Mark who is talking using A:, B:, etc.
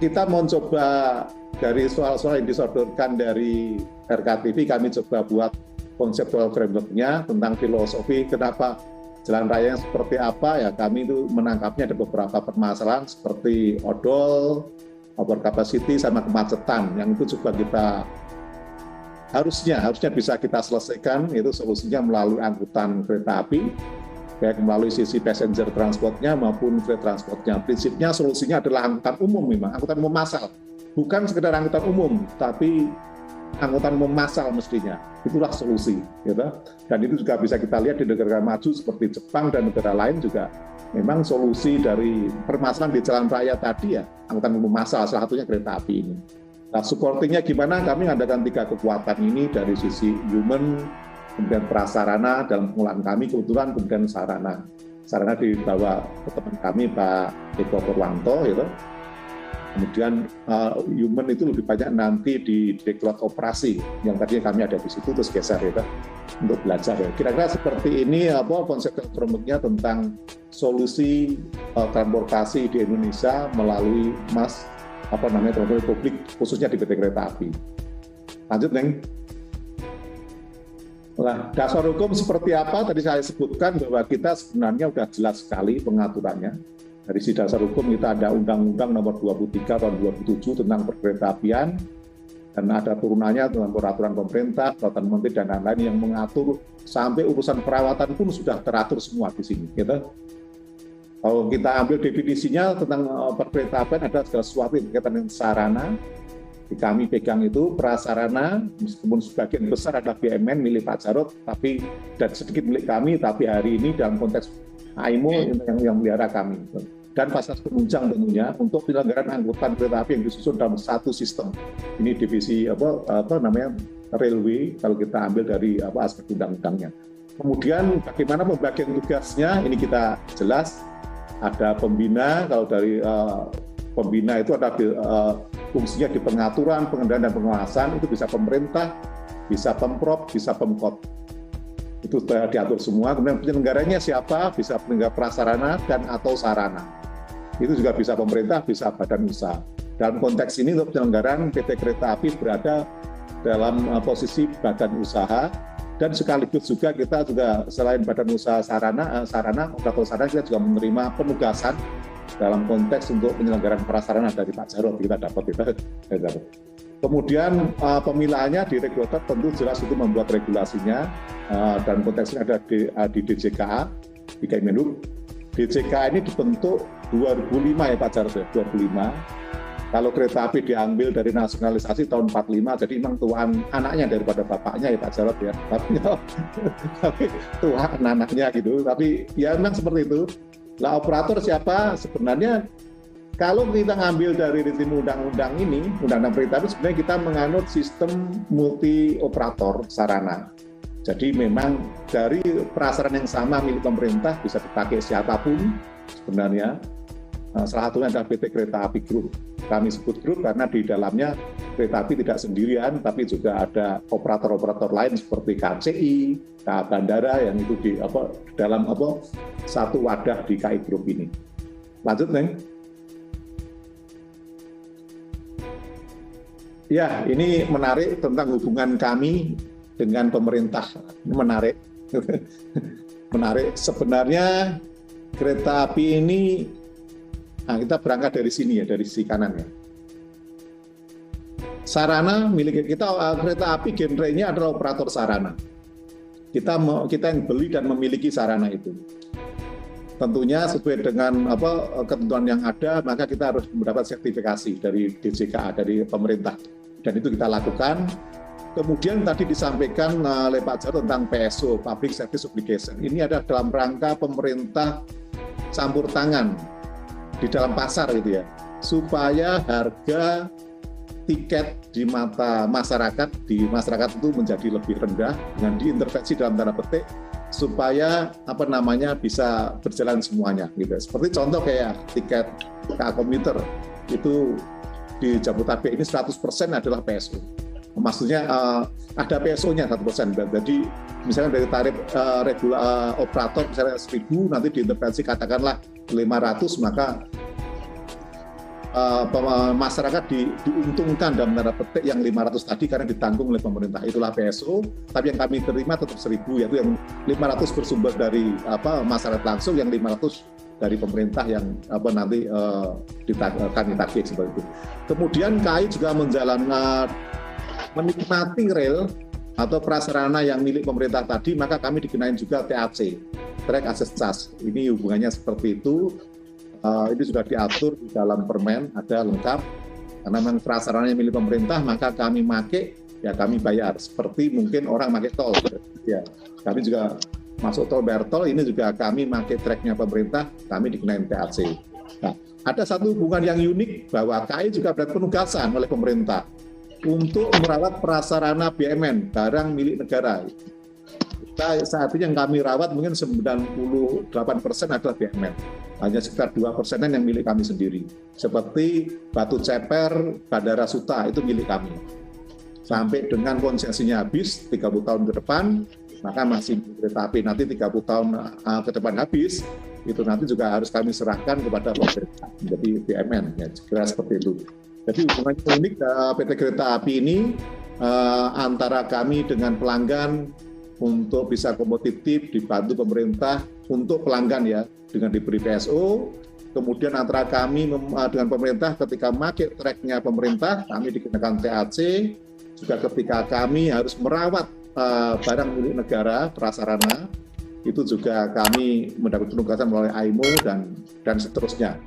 A: kita mau coba dari soal-soal yang disodorkan dari RKTV, kami coba buat konseptual framework-nya tentang filosofi kenapa jalan raya yang seperti apa, ya kami itu menangkapnya ada beberapa permasalahan seperti odol, overcapacity, sama kemacetan, yang itu coba kita harusnya bisa kita selesaikan, itu solusinya melalui angkutan kereta api, baik melalui sisi passenger transportnya maupun freight transportnya. Prinsipnya solusinya adalah angkutan umum, memang angkutan umum massal, bukan sekedar angkutan umum, tapi angkutan umum massal mestinya. Itulah solusi, gitu. Dan itu juga bisa kita lihat di negara maju seperti Jepang dan negara lain juga. Memang solusi dari permasalahan di jalan raya tadi ya angkutan umum massal, salah satunya kereta api ini. Nah, supportingnya gimana? Kami mengadakan 3 kekuatan ini dari sisi human, kemudian prasarana dalam pengelolaan kami, kebetulan kemudian sarana dibawa ke teman kami Pak Eko Purwanto, gitu. Kemudian human itu lebih banyak nanti di Direktorat Operasi yang tadinya kami ada di situ terus geser, gitu, untuk belajar. Ya. Kira-kira seperti ini konsep framework-nya tentang solusi transportasi di Indonesia melalui transportasi publik khususnya di PT Kereta Api. Lanjut, Neng. Nah, dasar hukum seperti apa? Tadi saya sebutkan bahwa kita sebenarnya sudah jelas sekali pengaturannya. Dari si dasar hukum kita ada Undang-Undang Nomor 23 Tahun 2007 tentang perkeretaapian, dan ada turunannya tentang peraturan pemerintah, peraturan menteri dan lain-lain yang mengatur sampai urusan perawatan pun sudah teratur semua di sini. Gitu. Kalau kita ambil definisinya tentang perkeretaapian ada segala sesuatu yang berkaitan dengan sarana. Di kami pegang itu prasarana, meskipun sebagian besar adalah BUMN milik Pak Jarod, tapi dan sedikit milik kami, tapi hari ini dalam konteks AIMO yang melihara kami. Dan fasilitas penunjang tentunya untuk penyelenggaraan angkutan kereta api yang disusun dalam satu sistem. Ini divisi railway kalau kita ambil dari aspek undang-undangnya. Kemudian bagaimana pembagian tugasnya? Ini kita jelas ada pembina. Kalau dari pembina itu ada fungsinya di pengaturan, pengendalian dan pengawasan, itu bisa pemerintah, bisa Pemprov, bisa Pemkot. Itu sudah diatur semua. Kemudian penyelenggaranya siapa? Bisa penyelenggara prasarana dan atau sarana. Itu juga bisa pemerintah, bisa badan usaha. Dalam konteks ini untuk penyelenggaraan PT Kereta Api berada dalam posisi badan usaha, dan sekaligus juga kita juga selain badan usaha sarana operator sarana, kita juga menerima penugasan dalam konteks untuk penyelenggaraan prasarana dari Pak Jarod kita dapat. Kemudian pemilahannya di regulator tentu jelas itu membuat regulasinya, dan konteksnya ada di DJKA, di Kemenhub. DJKA ini dibentuk 2005 ya Pak Jarod, 2005. Kalau kereta api diambil dari nasionalisasi tahun 45, jadi memang tuan anaknya daripada bapaknya ya Pak Jarod ya. Tapi tuan anaknya gitu, tapi ya memang seperti itu. Lah operator siapa? Sebenarnya kalau kita ngambil dari rezim undang-undang ini, undang-undang kereta api, sebenarnya kita menganut sistem multi operator sarana. Jadi memang dari prasarana yang sama milik pemerintah bisa dipakai siapapun sebenarnya. Salah satunya adalah PT Kereta Api Group. Kami sebut grup karena di dalamnya kereta api tidak sendirian, tapi juga ada operator-operator lain seperti KCI, KA Bandara yang itu di dalam satu wadah di KI Group ini. Lanjut, Neng. Ya, ini menarik tentang hubungan kami dengan pemerintah. Ini menarik. Menarik. Sebenarnya kereta api ini, kita berangkat dari sini ya, dari sisi kanan ya. Sarana milik kita, kereta api genrenya adalah operator sarana. Kita yang beli dan memiliki sarana itu. Tentunya sesuai dengan ketentuan yang ada, maka kita harus mendapat sertifikasi dari DJKA, dari pemerintah. Dan itu kita lakukan. Kemudian tadi disampaikan oleh Pak Jarod tentang PSO, Public Service Obligation. Ini adalah dalam rangka pemerintah campur tangan di dalam pasar gitu ya, supaya harga tiket di mata masyarakat itu menjadi lebih rendah dengan diintervensi dalam tanda petik supaya bisa berjalan semuanya gitu. Seperti contoh kayak tiket KA komuter itu di Jabodetabek ini 100% adalah PSO. Maksudnya ada PSO-nya 100%. Jadi misalnya dari tarif operator misalnya 1.000, nanti diintervensi katakanlah 500, maka masyarakat diuntungkan dalam tanda petik yang 500 tadi karena ditanggung oleh pemerintah, itulah PSO. Tapi yang kami terima tetap 1.000, yaitu yang 500 bersumber dari masyarakat langsung, yang 500 dari pemerintah yang nanti kami tagih seperti itu. Kemudian KAI juga menjalankan menikmati rel atau prasarana yang milik pemerintah tadi, maka kami dikenain juga TAC, Track Access Charge. Ini hubungannya seperti itu. Ini sudah diatur di dalam permen, ada lengkap. Karena memang prasarana milik pemerintah, maka kami make, ya kami bayar. Seperti mungkin orang make tol. Ya, kami juga masuk tol, bayar tol, ini juga kami make tracknya pemerintah, kami dikenain TAC. Nah, ada satu hubungan yang unik bahwa KAI juga dapat penugasan oleh pemerintah untuk merawat prasarana BUMN, barang milik negara. Kita saat ini yang kami rawat mungkin 98% adalah BUMN. Hanya sekitar 2% yang milik kami sendiri. Seperti Batu Ceper, Bandara Suta, itu milik kami. Sampai dengan konsesinya habis, 30 tahun ke depan, maka masih kereta api. Nanti 30 tahun ke depan habis, itu nanti juga harus kami serahkan kepada pemerintah, menjadi BUMN. Ya, kira seperti itu. Jadi hubungannya unik PT Kereta Api ini antara kami dengan pelanggan untuk bisa kompetitif, dibantu pemerintah untuk pelanggan ya, dengan diberi PSO, kemudian antara kami dengan pemerintah ketika pakai tracknya pemerintah, kami dikenakan TAC, juga ketika kami harus merawat barang milik negara, prasarana, itu juga kami mendapat penugasan melalui AIMO dan seterusnya.